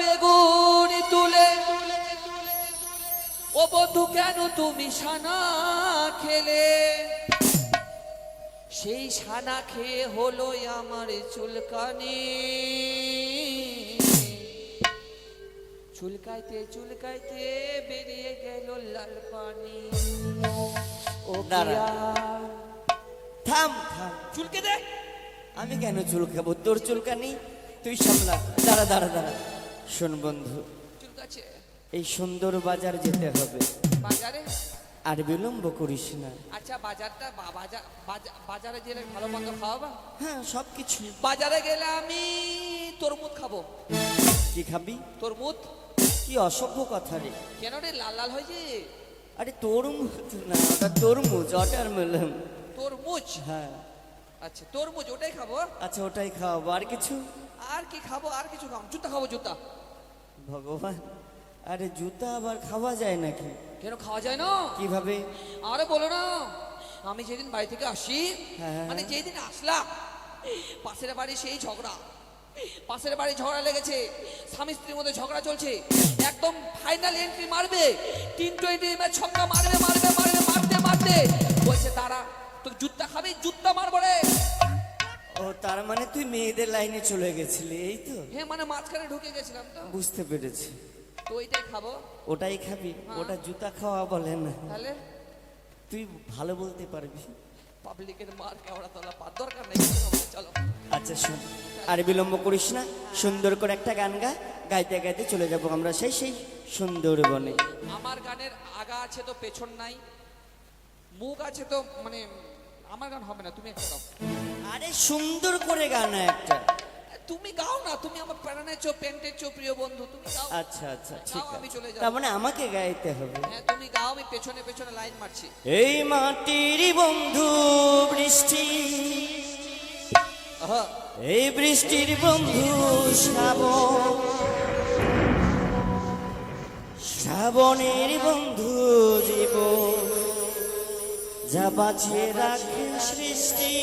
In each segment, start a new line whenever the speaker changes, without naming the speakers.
বেগুন তুলে ও বন্ধু কেন তুমি সানা খেলে সেই সানা খেয়ে হলো আমার চুলকানি চুলকাইতে চুলকাইতে বেরিয়ে গেল লাল পানি ও
দাঁড়া। থাম থাম,
চুলকে দে
আমি কেন চুলকাবো? তোর চুলকানি তুই সামলা। দাঁড়া দাঁড়া দাঁড়া, শোন বন্ধু,
চুলকাচ্ছে
এই সুন্দর বাজার যেতে হবে,
বাজারে।
আর বিলম্ব করিস না।
আচ্ছা বাজারটা বাজারে গেলে ভালো মন্দ খাওয়াবা?
হ্যাঁ, সবকিছু।
বাজারে গেলে আমি তরমুজ খাবো।
কি খাবি?
তরমুজ।
কি অসভ্য কথা রে!
কেন রে লাল লাল হয়েছে?
আরে তরমুজ না, ওটা তরমুজ, ওয়াটারমেলন।
তরমুজ?
হ্যাঁ।
আচ্ছা তরমুজ ওটাই খাবো।
আচ্ছা ওটাই খাওয়াবো, আর কিছু?
আর কি খাবো? আর কিছু খাবো, জুতা খাবো জুতা।
ভগবান, আরে জুতা আবার খাওয়া যায় নাকি?
কেন খাওয়া যায় না?
কিভাবে?
আরে বলো না, আমি যেদিন বাড়ি থেকে আসি,
হ্যাঁ।
মানে যেদিন আসলাম পাশের বাড়ি সেই ঝগড়া, পাশের বাড়ি ঝগড়া লেগেছে, স্বামী স্ত্রীর মধ্যে ঝগড়া চলছে, একদম ফাইনাল এন্ট্রি মারবে, 320 ম্যাচ ছক্কা মারবে মারবে মারবে মারতে মারতে বলছে তারা তো জুতা খাবে, জুতা মারবো রে।
ও, তার মানে তুই মেয়েদের লাইনে চলে গেছিলি, এই তো?
হ্যাঁ মানে মাঝখানে ঢুকে গেছিলাম তো।
বুঝতে পেরেছি।
তো ওইটাই খাবো।
ওটাই খাবি? ওটা জুতা খাওয়া বলে না।
তাহলে
তুই ভালো বলতে পারবি।
পাবলিকের মার কেওড়া তোলা পার দরকার নেই, চলো।
আচ্ছা শোন, আর বিলম্ব করিস না, সুন্দর করে একটা গান গা, গাইতে গাইতে চলে যাব আমরা সেই সেই সুন্দরবনে।
আমার গানের আগা আছে তো পেছন নাই, মুখ আছে তো, মানে আমার গান হবে না, তুমি একটা গাও।
আরে সুন্দর করে গান একটা।
তুমি গাও না, তুমি আমার প্রাণের চো পেন্টের চো প্রিয় বন্ধু, তুমি গাও।
আচ্ছা আচ্ছা ঠিক
গাও, আমি
আছে,
চলে যাব।
তার মানে আমাকে গাইতে হবে।
হ্যাঁ তুমি গাও, আমি পেছনে পেছনে লাইন মারছি।
এই মাটির বন্ধু বৃষ্টি,
আহা,
এই বৃষ্টির বন্ধু শ্রাবণ, শ্রাবণের বন্ধু জীবন, যা বাঁচিয়ে রাখে সৃষ্টি,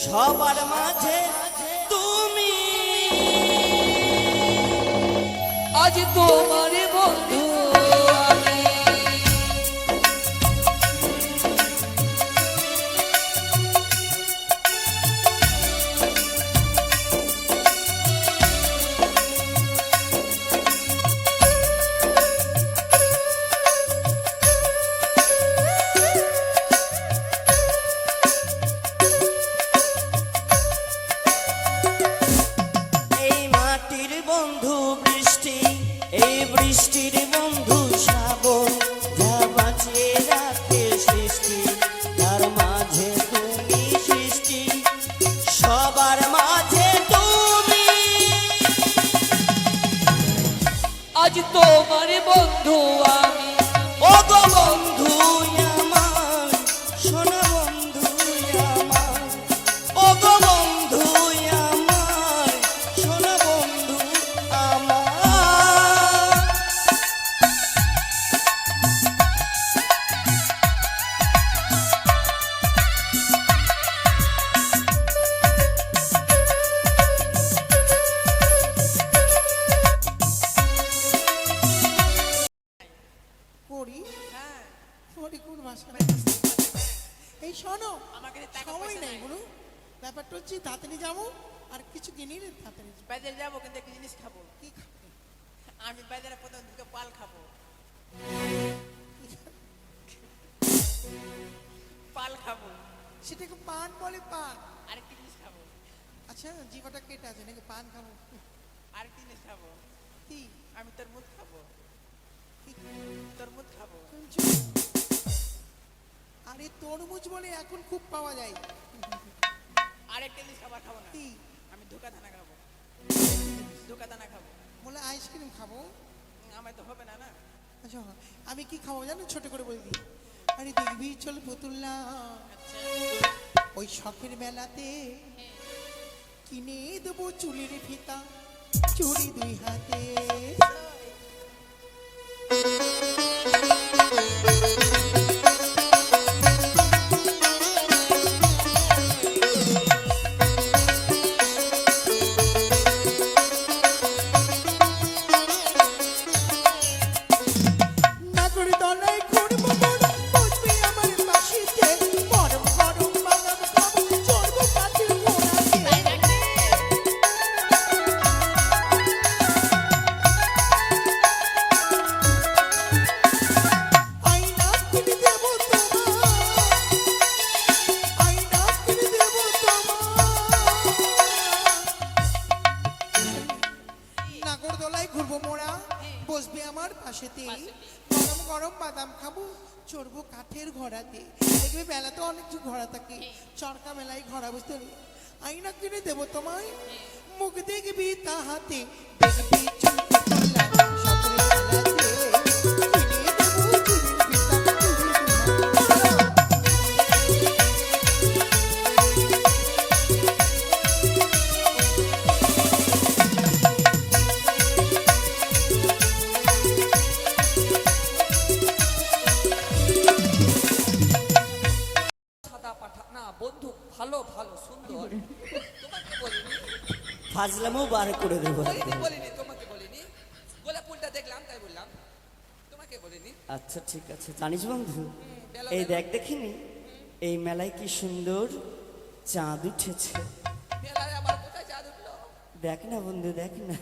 সবার মাঝে তুমি
আজ তোমার বন্ধু আমি।
এই মাটির বন্ধু বৃষ্টি, এই বৃষ্টির বন্ধু শ্রাবণ, যা বাঁচিয়ে রাখে সৃষ্টি, তার মাঝে তুমি সৃষ্টি, সবার মাঝে তুমি।
আজ তোমার বন্ধু আমি।
ও গো বন্ধু আমার, সোনা বন্ধু আমার, ও গো বন্ধু আমার, সোনা বন্ধু আমার।
করি করি কোন ভাষা এই শোনো,
আমাকে টাকা
সময়
পয়সা
নেই
নাই।
গুরু, ব্যাপারটা হচ্ছে তাড়াতাড়ি যাবো আর কিছু কিনি রে তাড়াতাড়ি যাবো।
বাজারে যাবো কিন্তু একটা জিনিস খাবো।
কি খাবে?
আমি বাজারে প্রথম দিকে পাল খাবো, পাল খাবো,
সেটাকে পান বলে পান।
আরেকটা জিনিস খাবো,
আচ্ছা জিভাটা কেটে আছে নাকি পান খাবো?
আরেকটা জিনিস খাবো,
কি
আমি তরমুজ খাবো,
কি
তরমুজ খাবো।
শুনছো? আরে তরমুজ বলে এখন খুব পাওয়া যায়।
আরেকটা জিনিস খাবার খাবো না,
কি
আমি ধোকা দানা খাবো, ধোকা দানা খাবো।
বলে আইসক্রিম খাবো?
আমার তো হবে না না।
আচ্ছা আমি কি খাবো জানো, ছোট করে বলবি। আরে দেখবি চল পুতুল্লা,
আচ্ছা
ওই শখের মেলাতে কিনে দেবো চুলের ফিতা, চুড়ি 2 হাতে। দোলায় ঘুরবো মোড়া, বসবে আমার পাশেতে, গরম গরম বাদাম খাবো, চড়বো কাঠের ঘোড়াতে। দেখবে মেলাতে অনেক কিছু ঘোড়া থাকে, চরকা মেলায় ঘোড়া বসতে হবে। আইনা কিনে দেবো তোমায়, মুখ দেখবি তাহাতে, দেখবি চুলকে তোলা সকলে মেলাতে। কিনে দেবো চুরির পিতা, চুরির পিতা।
সাদা পাঠা না বন্ধু, ভালো ভালো সুন্দর। তোমাকে বলিনি,
ফাজলামও বার করে দেবো
বলিনি
একদম।
বলিনি, তোমাকে বলিনি। গোলাপ ফুলটা দেখলাম তাই বললাম, তোমাকে বলিনি।
আচ্ছা ঠিক আছে, জানিস বন্ধু,
বেলা
এই
বেলা।
দেখ দেখিনি এই মেলায় কি সুন্দর চাঁদ উঠেছে।
মেলায় আমার কোথায় চাঁদ উঠলো?
দেখ না বন্ধু, দেখ না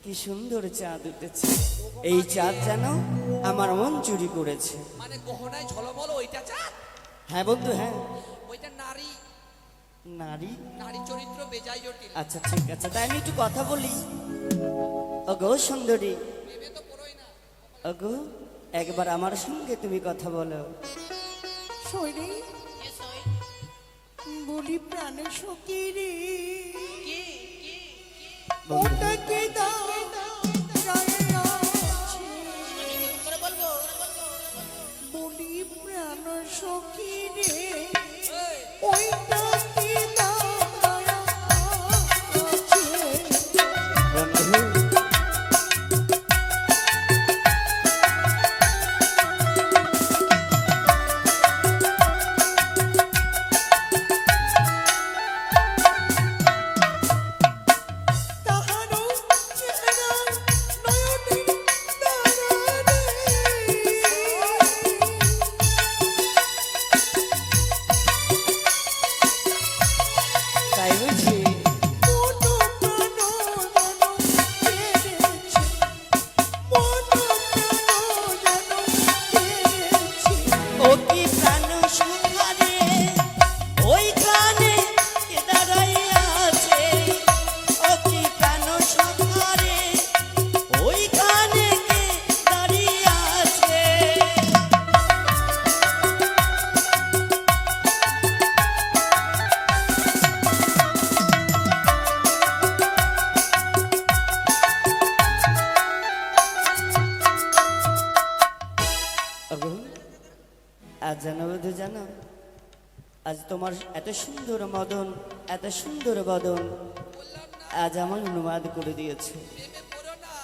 কি সুন্দর চাঁদ উঠেছে। এই চাঁদ যেন আমার মন চুরি করেছে।
মানে গহনায় ঝলমল ওইটা চাঁদ?
হ্যাঁ বন্ধু, হ্যাঁ।
ওইটা নারী,
নারী?
নারী চরিত্র বেজায় জটিল।
আচ্ছা ঠিক আছে, তাই আমি একটু কথা বলি। ওগো সুন্দরী,
ভেবে তো পড়োই না।
ওগো একবার আমার সঙ্গে তুমি কথা বলো।
শৈরে বলি প্রাণের সখী রে, ওটাকে দাও গায়ে আছে। বলি প্রাণ সখী রে, ওইটাকে দাও গায়ে আছে।
বন্ধু
তাহারও চেহারা নয়নের তারা
তাই বুঝি?
মন প্রাণ যেন কেড়েছে, মন প্রাণ যেন কেড়েছে।
ও কি প্রাণ সুখারে ওইখানে কে দাঁড়াইয়া আছে? ও কি প্রাণ সুখারে ওইখানে কে দাঁড়িয়ে আছে? ওগো, আজ জানো বধূ, জানো আজ তোমার এত সুন্দর মদন, এত সুন্দর বদন আজ আমার অনুবাদ করে দিয়েছে।
ভেবে পড়ো না,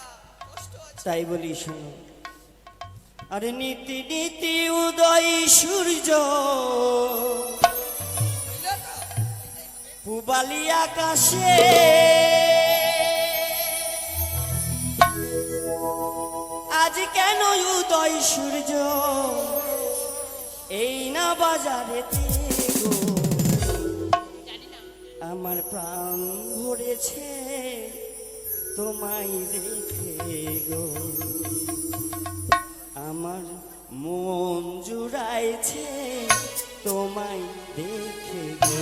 কষ্ট আছে।
তাই বলি শোনো, আরে নীতি নীতি উদয় সূর্য
বুঝলে তো?
পূবালি আকাশে, আজ কেন উদয় সূর্য এই না বাজারেতে গো? আমার প্রাণ ভরেছে তোমায় দেখে গো, আমার মন জুড়াইছে তোমায় দেখে গো।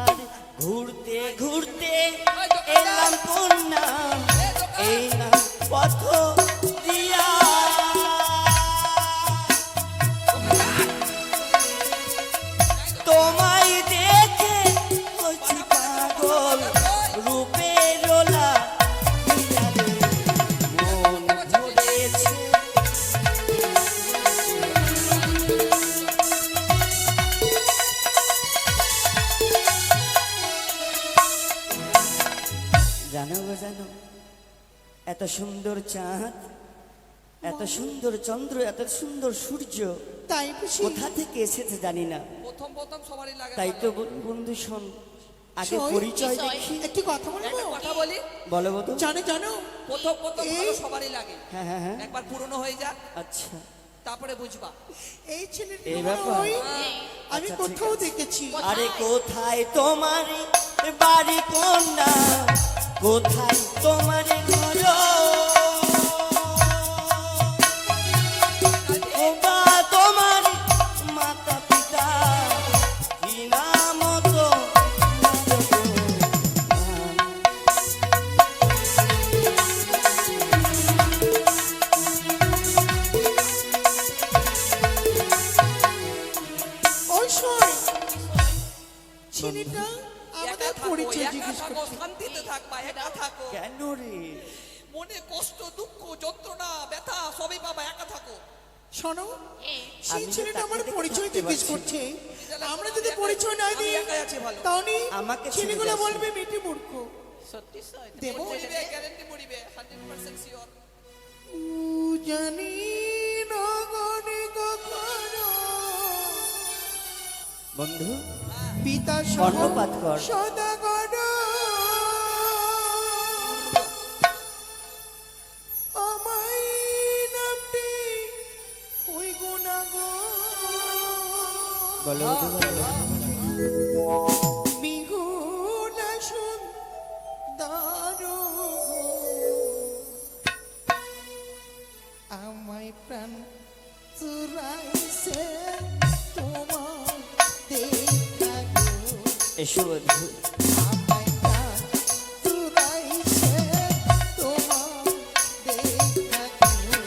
আর ঘুরতে ঘুরতে এলাম কোন নাম, এই নাম পথ দিয়া। তোমায় দেখে হচ্ছি পাগল, রূপের ওলা বিলারে মন ভরেছে। জানো গো জানো, এত সুন্দর চাঁদ, এত সুন্দর চন্দ্র, এত সুন্দর সূর্য
তাই বুঝি?
কোথা থেকে এসেছে জানি না।
প্রথম প্রথম সবারই লাগে
তাই
ভালো।
তো বন্ধু শোন, আগে
সই?
পরিচয়
কি সই?
দেখি।
একটি কথা বলবো
একটা কথা বলি,
বলো বধূ।
জানো জানো
প্রথম প্রথম
এই-
ভালো সবারই লাগে,
হ্যাঁ হ্যাঁ হ্যাঁ,
একবার পুরনো হয়ে যাক
আচ্ছা
তারপরে বুঝবা।
এই ছেলেটি
এই
মনে
ব্যাপার?
হয়
হ্যাঁ।
আমি
আচ্ছা, ঠিক
কোথাও
আছে।
দেখেছি
আরে কোথায় তোমার বাড়ি কন্যা, কোথায় তোমার ঘর, ও বা তোমার মাতা পিতা, কি নাম তো
ওই সই ছেলেটা
একা
আমাদের
থাকো,
পরিচয়
একা
জিজ্ঞেস
থাকো,
করছে
শান্তিতে থাকবা, একা থাকো।
কেন রে?
মনে কষ্ট, দুঃখ, যন্ত্রণা, ব্যথা সবই পাবা, একা থাকো।
শোনো
হ্যাঁ,
সেই
আমি তো
ছেলেটা
তাকে
আমার
দেখে
পরিচয়
থাকতে
জিজ্ঞেস
পারছি।
করছে
তাহলে
আমরা
আমি
যদি
একাই-
পরিচয় না
আমি
দিই
একাই আছি ভালো।
তাহলে
আমাকে ছেড়ে
ছেলেগুলো
যাচ্ছে।
বলবে মেয়েটি মূর্খ
সত্যি সই
দেবো
মরিবে, গ্যারান্টি মরিবে, 100% শিওর।
জানি নগরে কখনো
বন্ধু
পিতা
কর্ণপাত কর।
সদাগর আমায় নামটি ওই গুণাগো
বলো বধূ, বলো।
বিহুলা সুন্দর আমায় প্রাণ চুরাইছে তোমার দেখা গো
এসো বধূ।
আমায় প্রাণ চুরাইছে তোমার দেখা গো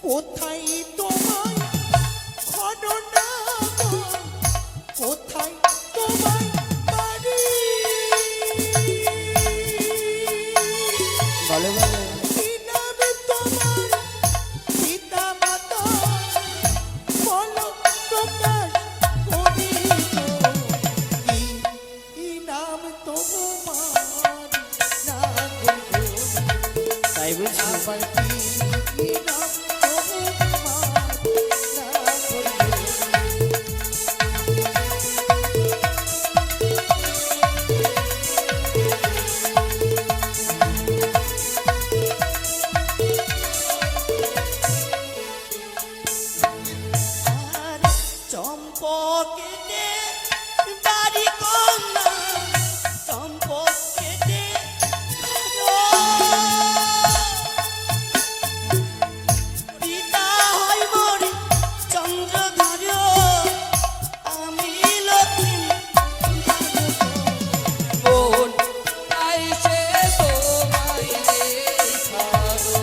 কোথায় তোমায় ঘটনা গো? কোথায় তোমায় বাড়ি
বলো বলো।
কি নামে তোমার পিতা মাতা বলো প্রকাশ করি গো। কি নাম তোমার না গো
তাই বলছি।
আবার কি নাম তোমার না গো
আর চম্পকেতে বাড়ি কন্যা, চম্পকেতে পিতা হয় মরি চন্দ্রধর, আমি লক্ষ্মী
মন আইসে তোমায় দেখাবো।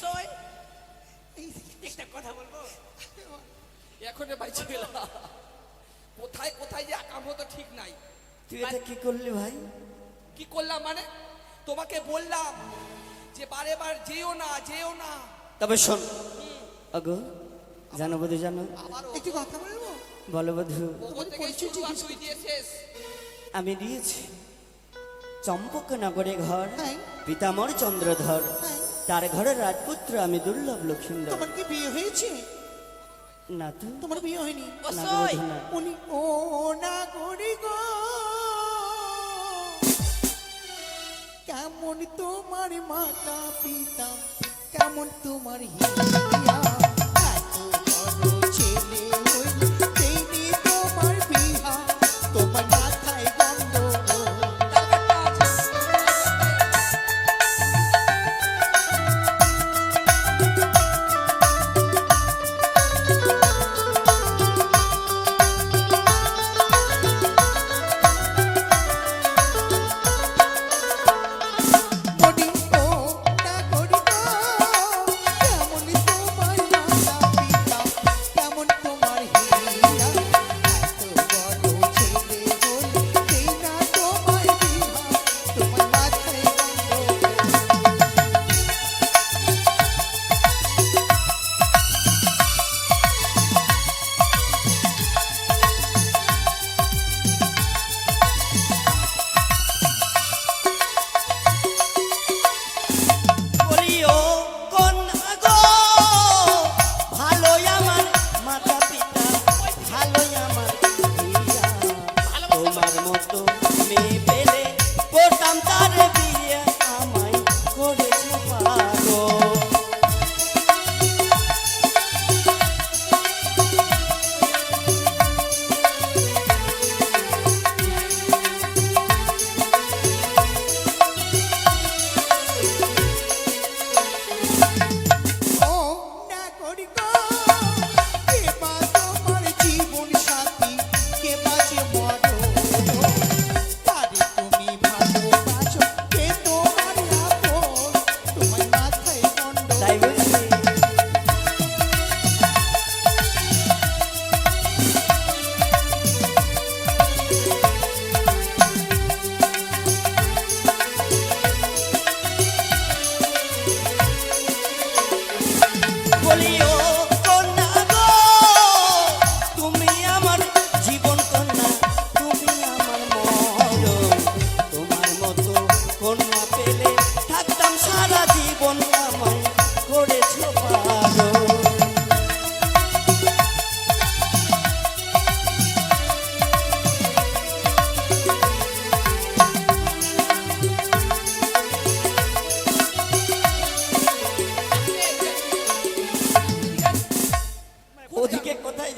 সই একটা কথা বলবো
এখন বাইচে গেলাম, কোথায় কোথায় যে আকাম হতো ঠিক নাই।
তুই এটা কি করলি ভাই?
কি করলাম মানে, তোমাকে বললাম যে বারে বার যেও না, যেও না।
তবে শোন আগো, জানো বধূ জানো,
আবারও
একটি কথা বলবো
বলো বধূ।
ওপর থেকে শুরু আর তুই দিয়ে শেষ।
আমি দিয়েছি চম্পকনগরে ঘর,
হ্যাঁ।
পিতামর চন্দ্রধর,
হ্যাঁ।
তার ঘরের রাজপুত্র আমি দুর্লভ লক্ষিন্দর।
তোমার কি বিয়ে হয়েছে
না তো,
তোমার বিয়ে হয়নি
ও
না গো
সই
বধূ, না।
উনি ও না করি গো কেমন তোমার মাতা পিতা কেমন তোমার হিয়া এত বড় ছেলে হইল তেইনি তোমার বিহা তোমার মাথায় গন্ডগোল বডি ও না করি গো কেমন তোমার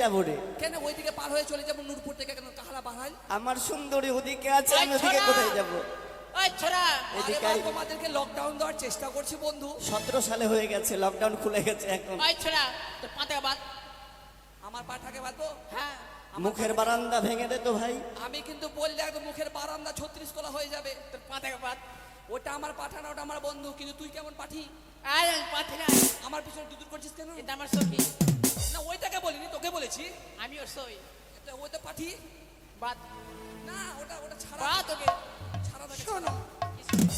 যাবো রে?
কেন ওইদিকে পার হয়ে চলে যাবো নূরপুর থেকে, কেন কাহারা বাড়াই?
আমার সুন্দরী ওদিকে আছে,
ওই
আমি ওদিকে
ছোড়া!
কোথায় যাব?
ওই ছোড়া
আরে
এদিকে
বাবা,
আই।
তোমাদেরকে লকডাউন দেওয়ার চেষ্টা করছি বন্ধু।
17 সালে হয়ে গেছে, লকডাউন খুলে গেছে এখন।
ওই ছোড়া তোর পাতা বাদ।
আমার পাঠাকে বাঁধবো?
হ্যাঁ
মুখের বারান্দা ভেঙে দে তো ভাই।
আমি কিন্তু বললে একদম মুখের বারান্দা 36 কলা হয়ে যাবে।
তোর পাতাকে বাদ।
ওটা আমার পাঠা না, ওটা আমার বন্ধু। কিন্তু তুই কেমন পাঠি?
আর পাঠি না,
আমার পিছনে দুদুর করছিস কেন?
এটা আমার সখী।
না ওইটাকে বলিনি, তোকে বলেছি।
আমি ওর সই
ওইটা পাঠি
বাদ।
না, ওটা ওটা ছাড়া
বাদ ওকে।
ছাড়া থাকে।
শোনো,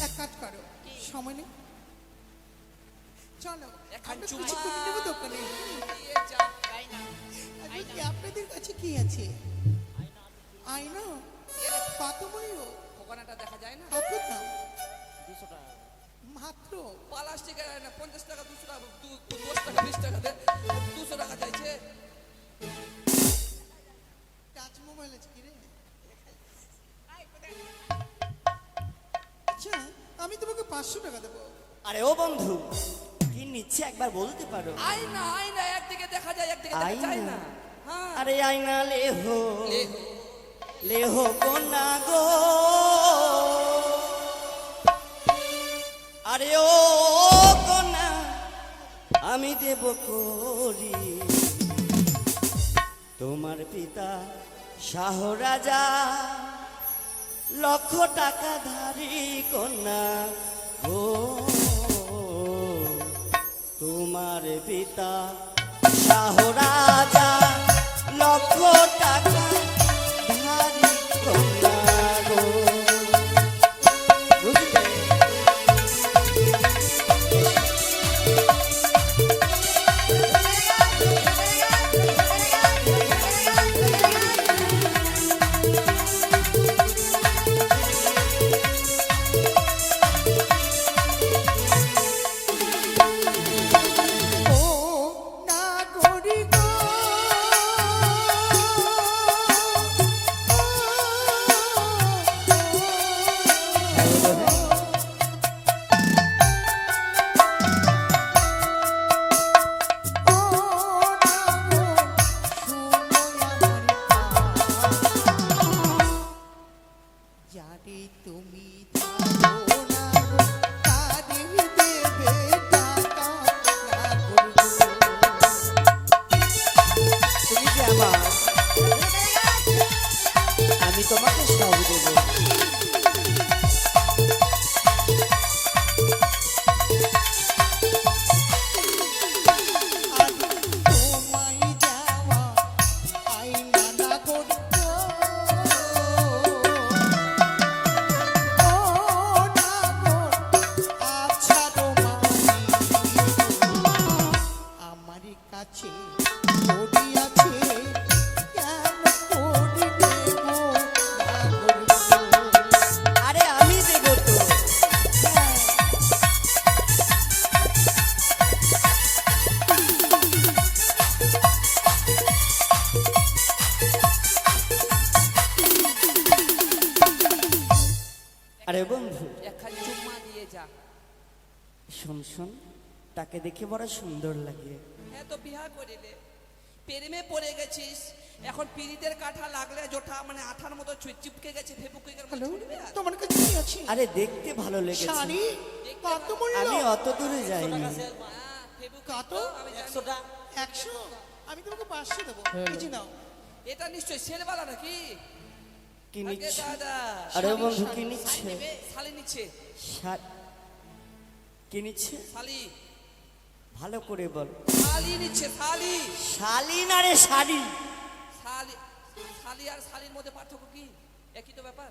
এক কাজ করো, সময় নেই, চলো
এখন
আমরা
চুমা
কিছু করে নেবো দোকানে।
দিয়ে যা।
তাই না
আচ্ছা, কি আপনাদের কাছে কি আছে? আয়না, পাতমণিও,
ওখানেটা দেখা যায় না।
কত দাম? মাত্র
প্লাস্টিকের না, 50 টাকা, 200 টাকা, 10 টাকা, 20 টাকা দে, 200 টাকা চাইছে।
টাচ মোবাইল আছে কি রে? আচ্ছা, আমি তোমাকে 500 টাকা দেবো।
আরে ও বন্ধু, কি নিচ্ছে একবার বলতে পারো?
আয়না আয়না একদিকে দেখা যায়, একদিকে দেখা
আয়না?
যায় না। হ্যাঁ,
আরে আয়না লেহো
লেহো।
লেহো কোনা গো, আরে ও কোনা আমি দেব করি, তোমার পিতা শাহ রাজা লক্ষ টাকা ধারি কন্যা গো, তোমার পিতা শাহ রাজা লক্ষ টাকা ধারি কন্যা গো। বুঝলে?
ও নাগরি গো, ও নাগো, শুনো আমার কথা। যারে তুমি থাকো না গো, তারে দেবে টাকা না করবো।
তুমি যে আমার, আমি তোমাকে সব দেবো।
আর তোমায় যাওয়া আইনা না করবো। ও নাগর, আচ্ছা রোমানি, আমার কাছে কড়ি আছে, কেন কড়ি দেব নাগর গো?
আরে আমি দেবো তো।
হ্যাঁ,
আরে বন্ধু,
একখান চুম্মা দিয়ে যা।
শোন শোন, তাকে দেখে বড় সুন্দর লাগে।
হ্যাঁ, তো বিয়া করিলে প্রেমে পড়ে গেছিস, এখন পিরিতের কাঠা লাগলে জোঠা মানে আঠার মতো চিপকে গেছে, ফেবুকের মতো
হ্যালো,
ছুটবে আর।
তোমার কাছে কি আছে?
আরে দেখতে ভালো লেগেছে।
শাড়ি কত মূল্য?
আমি অত দূরে যাইনি।
হ্যাঁ, ফেবুক
কত?
আমি জানি।
100? আমি তোমাকে 500 দেবো, এই যে নাও।
এটা নিশ্চয়ই সেলবালা নাকি?
কি
আগে
নিচ্ছে?
দাদা
আরে বন্ধু, কি নিচ্ছে?
শালি নিচ্ছে,
কি নিচ্ছে?
শালি
ভালো করে বল।
শালি নিচ্ছে, শালি
শালি না রে, শাড়ি।
শালি শালি আর শালির মধ্যে পার্থক্য কি? একই তো ব্যাপার।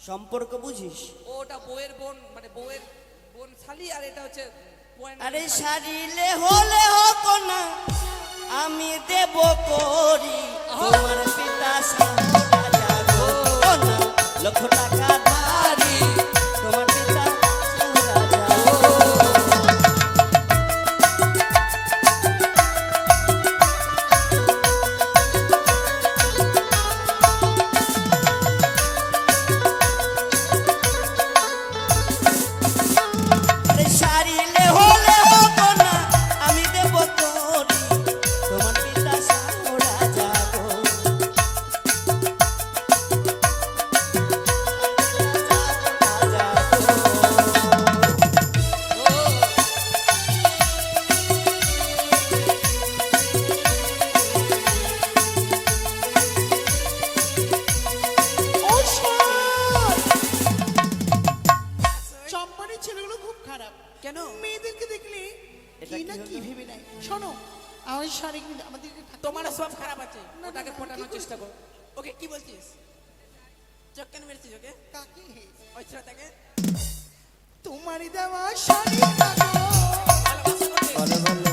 সম্পর্ক বুঝিস?
ওটা বউয়ের বোন, মানে বউয়ের বোন শালি, আর এটা হচ্ছে বোন।
আরে শাড়ি লেহো কোনা আমি দেব করি, তোমার পিতা শাহ রাজা গো, কোনা লক্ষ টাকা ধারি, তোমার পিতা শাহ রাজা গো। আরে শাড়ি লেহো কোনা আমি দেব করি, তোমার পিতা শাহ রাজা
শাড়ি কিনে আমাদেরকে
তোমার সব খারাপ আছে।
ওটাকে পটানোর চেষ্টা করো।
ওকে কি বলছিস? চোখ কেন মেরেছিস ওকে?
কাকে
ওই ছেলেটাকে
তোমারই দেওয়া শাড়ি না গো।
ভালোবাসা করছিস?
বলো বলো